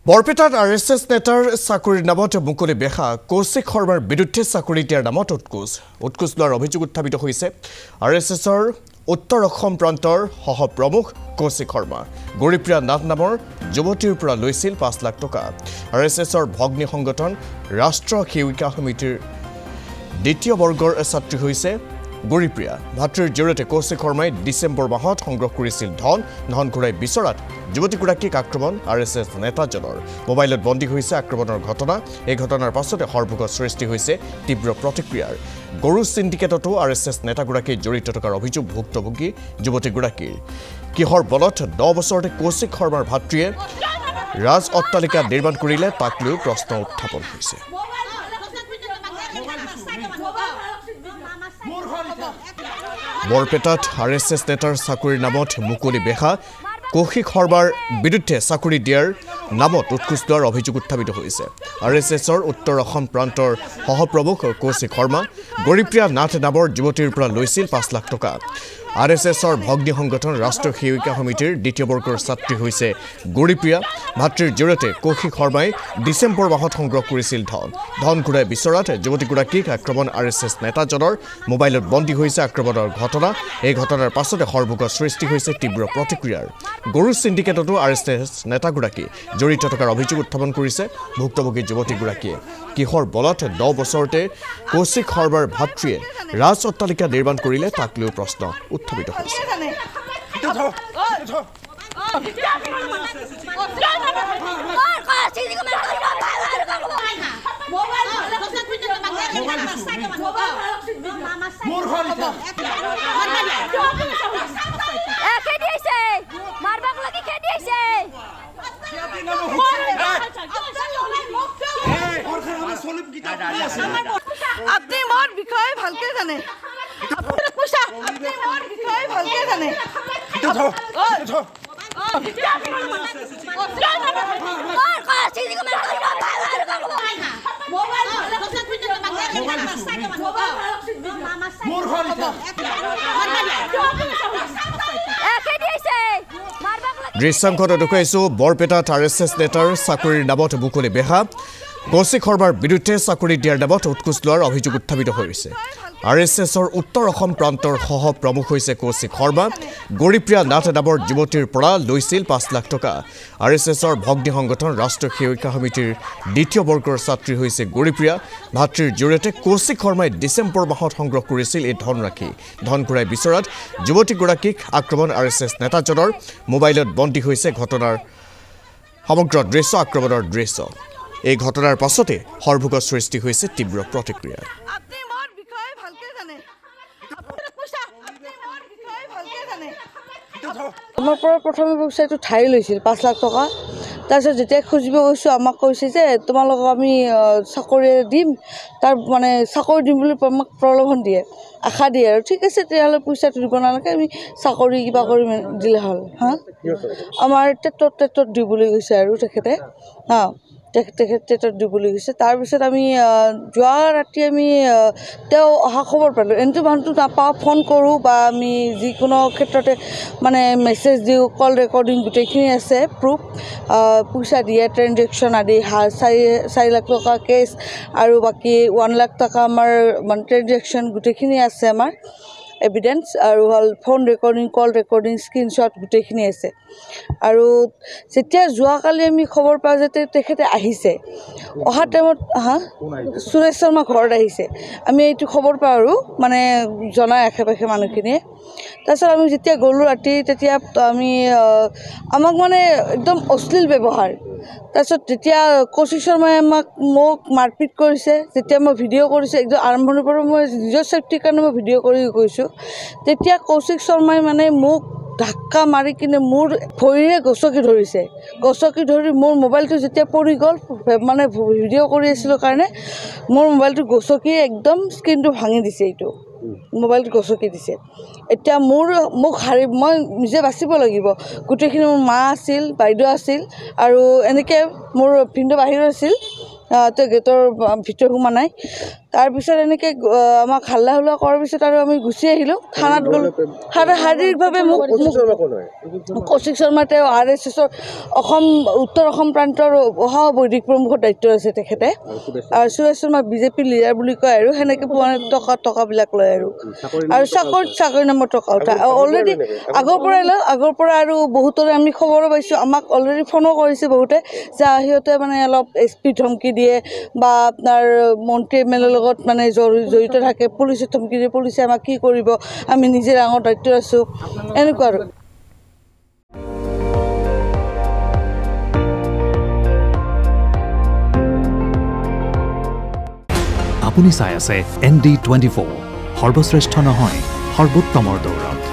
বৰপেটাত আৰএছএছ নেতাৰ চাকৰিৰ নামত মুকলি বেহা কৌশিক শৰ্মাৰ বিৰুদ্ধে চাকৰি দিয়াৰ নামত উৎকোচ লোৱাৰ অভিযোগ উত্থাপিত হৈছে আৰএছএছৰ উত্তৰ অসম প্ৰান্তৰ সহপ্ৰমুখ কৌশিক শৰ্মা গৰিপ্ৰিয়া নাথ নামৰ যুৱতীৰ পৰা লৈছিল ৫ লাখ টকা আৰএছএছৰ ভগ্নী সংগঠন ৰাষ্ট্ৰ সেৱিকা সমিতিৰ দ্বিতীয় বৰ্গৰ ছাত্ৰী হৈছে গৰিপ্ৰিয়া ভাতৃৰ জৰিয়তে কৌশিক শৰ্মাই ডিসেম্বৰ মাহত সংগ্ৰহ কৰিছিল ধন ঘূৰাই বিচৰাত যুৱতীগৰাকীক আক্ৰমণ আৰএছএছ নেতাজনৰ মোবাইলত বন্দী হৈছে আক্ৰমণৰ ঘটনা এই ঘটনাৰ পাছতে হৰভোগৰ সৃষ্টি হৈছে তীব্ৰ প্ৰতিক্ৰিয়াৰ গৰু সিন্ডিকেটতো আৰএছএছ নেতাগৰাকী জড়িত থকাৰ অভিযোগ ভুক্তভোগী যুৱতীগৰাকীৰ কিহৰ বলত 10 বছৰতে কৌশিক শৰ্মাৰ ভাতৃয়ে ৰাজ অট্টালিকা নিৰ্মাণ কৰিলে তাক লৈ প্ৰশ্ন উত্থাপন হৈছে বৰপেটাত আৰএছএছ নেতাৰ চাকৰিৰ নামত মুকলি বেহা কৌশিক শৰ্মাৰ বিৰুদ্ধে চাকৰি দিয়াৰ নামত উৎকোচ লোৱাৰ অভিযোগ উত্থাপিত হৈছে আৰএছএছৰ উত্তৰ অসম প্ৰান্তৰ সহপ্ৰমুখ কৌশিক শৰ্মা গৰিপ্ৰিয়া নাথ নামৰ যুৱতীৰ পৰা লৈছিল ৫ লাখ টকা আৰএছএছৰ ভগ্নী সংগঠন ৰাষ্ট্ৰ সেৱিকা সমিতিৰ দ্বিতীয় বৰ্গৰ ছাত্ৰী হৈছে গৰিপ্ৰিয়া ভাতৃৰ জৰিয়তে কৌশিক শৰ্মাই ডিসেম্বৰ মাহত সংগ্ৰহ কৰিছিল ধন ঘূৰাই বিচৰাত যুৱতীগৰাকীক আক্ৰমণ আৰএছএছ নেতাজনৰ মোবাইলত বন্দী হৈছে আক্ৰমণৰ ঘটনা এই ঘটনাৰ পাছতে হৰভোগৰ সৃষ্টি হৈছে তীব্ৰ প্ৰতিক্ৰিয়াৰ গৰু সিন্ডিকেটতো আৰএছএছ নেতাগৰাকী জড়িত থকাৰ অভিযোগ উত্থাপন কৰিছে ভুক্তভোগী যুৱতীগৰাকীয়ে কিহৰ বলত 10 বছৰতে কৌশিক শৰ্মাৰ ভাতৃয়ে ৰাজ অট্টালিকা নিৰ্মাণ কৰিলে তাক লৈ প্ৰশ্ন উত্থাপিত হৈছে আপনি মোৰ বিষয়ে ভালকে জানে আপনাৰ পয়সা আপনি মোৰ বিষয়ে ভালকে জানে দৃশ্যাংশত দেখুৱাইছো বৰপেটাত আৰএছএছ নেতাৰ চাকৰিৰ নামত মুকলি বেহা কৌশিক শৰ্মাৰ বিৰুদ্ধে চাকৰি দিয়াৰ নামত উৎকোচ লোৱাৰ অভিযোগ উত্থাপিত হৈছে আৰএছএছৰ উত্তৰ অসম প্ৰান্তৰ সহপ্ৰমুখ হৈছে কৌশিক শৰ্মা গৰিপ্ৰিয়া নাথ নামৰ যুৱতীৰ পৰা লৈছিল ৫ লাখ টকা আৰএছএছৰ ভগ্নী সংগঠন ৰাষ্ট্ৰ সেৱিকা সমিতিৰ দ্বিতীয় বৰ্গৰ ছাত্ৰী হৈছে গৰিপ্ৰিয়া ভাতৃৰ জৰিয়তে কৌশিক শৰ্মাই ডিসেম্বৰ মাহত সংগ্ৰহ কৰিছিল এই ধন ঘূৰাই বিচৰাত যুৱতীগৰাকীক আক্ৰমণ আৰএছএছ নেতাজনৰ মোবাইলত বন্দী হৈছে ঘটনাৰ সমগ্ৰ দৃশ্য আক্ৰমণৰ দৃশ্য এই ঘটনাৰ পাছতে হৰভোগৰ সৃষ্টি হৈছে তীব্ৰ প্ৰতিক্ৰিয়া আপনি মোৰ বিষয়ে ভালকে জানে আপনাৰ পয়সা আপনি মোৰ বিষয়ে ভালকে জানে আমাৰ পৰা প্ৰথমে পইচাটো ঠাই লৈছিল 5 লাখ টকা তাৰপিছত যেতিয়া খুজিব গৈছোঁ আমাক কৈছে যে তোমালোকক আমি চাকৰি দিম তাৰ মানে চাকৰি দিম বুলি আমাক প্ৰলোভন দিয়ে আশা দিয়ে আৰু ঠিক আছে তেতিয়াহ'লে পইচাটো দিব নালাগে আমি চাকৰি কিবা কৰি দিলে হ'ল হা আমাৰ টেটত দিবলৈ গৈছে আৰু তেখেতে হা তেখেতে দিবলৈ গৈছে তাৰপিছত আমি যোৱা ৰাতি আমি তেওঁ অহা খবৰ পালোঁ এনেটো মানুহটো নাপাওঁ ফোন কৰোঁ বা আমি যিকোনো ক্ষেত্ৰতে মানে মেছেজ দিওঁ কল ৰেকৰ্ডিং গোটেইখিনি আছে প্ৰুফ পইচা দিয়ে ট্ৰেনজেকশ্যন আদি 4 লাখ টকা কেছ আৰু বাকী 1 লাখ টকা আমাৰ মানে ট্ৰেনজেকশ্যন গোটেইখিনি আছে আমাৰ এভিডেন্স আৰু হল ফোন ৰেকৰ্ডিং কল ৰেকৰ্ডিং স্ক্ৰীনশ্বট গোটেইখিনি আছে আৰু যেতিয়া যোৱাকালি আমি খবৰ পাওঁ যে তেখেতে আহিছে অহা টাইমত সুৰেশ শৰ্মা ঘৰত আহিছে আমি এইটো খবৰ পাওঁ আৰু মানে জনাই আশে-পাশে মানুহখিনিয়ে তাৰপিছত আমি যেতিয়া গ'লোঁ ৰাতি তেতিয়া আমি আমাক মানে একদম অশ্লীল ব্যৱহাৰ তাৰপিছত যেতিয়া কৌশিক শৰ্মাই মোক মাৰপিট কৰিছে যেতিয়া মই ভিডিঅ' কৰিছোঁ একদম আৰম্ভণিৰ পৰা মই নিজৰ ছেফটিৰ কাৰণে মই ভিডিঅ' কৰি গৈছোঁ তেতিয়া কৌশিক শৰ্মাই মানে মোক ধাক্কা মাৰি কিনে মোৰ ভৰিৰে গছকি ধৰিছে গছকি ধৰি মোৰ মোবাইলটো যেতিয়া পৰি গ'ল মানে ভিডিঅ' কৰি আছিলোঁ কাৰণে মোৰ মোবাইলটো গছকি একদম স্ক্ৰীনটো ভাঙি দিছে এইটো মোবাইলটো গছকি দিছে এতিয়া মোক মই নিজে বাচিব লাগিব গোটেইখিনি মোৰ মা আছিল বাইদেউ আছিল আৰু এনেকৈ মোৰ ভিনদেউ বাহিৰত আছিল তো গেটৰ ভিতৰ সোমা নাই তাৰপিছত এনেকৈ আমাক হাল্লা হুল্লা কৰাৰ পিছত আৰু আমি গুচি আহিলোঁ থানাত গ'লোঁ শাৰীৰিকভাৱে মোক কৌশিক শৰ্মা তেওঁ RSSৰ উত্তৰ অসম প্ৰান্তৰ সহবৈদিক প্ৰমুখৰ দায়িত্ব আছে তেখেতে আৰু সুৰেশ শৰ্মা BJP লিডাৰ বুলি কয় আৰু সেনেকৈ মানে টকাবিলাক লয় আৰু চাকৰি নামৰ টকা উঠা অলৰেডি আগৰ পৰা আৰু বহুতৰে আমি খবৰো পাইছোঁ আমাক অলৰেডি ফোনো কৰিছে বহুতে যে সিহঁতে মানে অলপ SP ধমকি দিয়ে বা আপোনাৰ মন্ত্ৰী MLAৰ লগত মানে জড়িত থাকে পুলিচে ধমকি দিয়ে পুলিচে আমাক কি কৰিব আমি নিজে ডাঙৰ দায়িত্ব আছোঁ এনেকুৱা আৰু আপুনি চাই আছে ND24 সৰ্বশ্ৰেষ্ঠ নহয় সৰ্বোত্তমৰ দৌৰ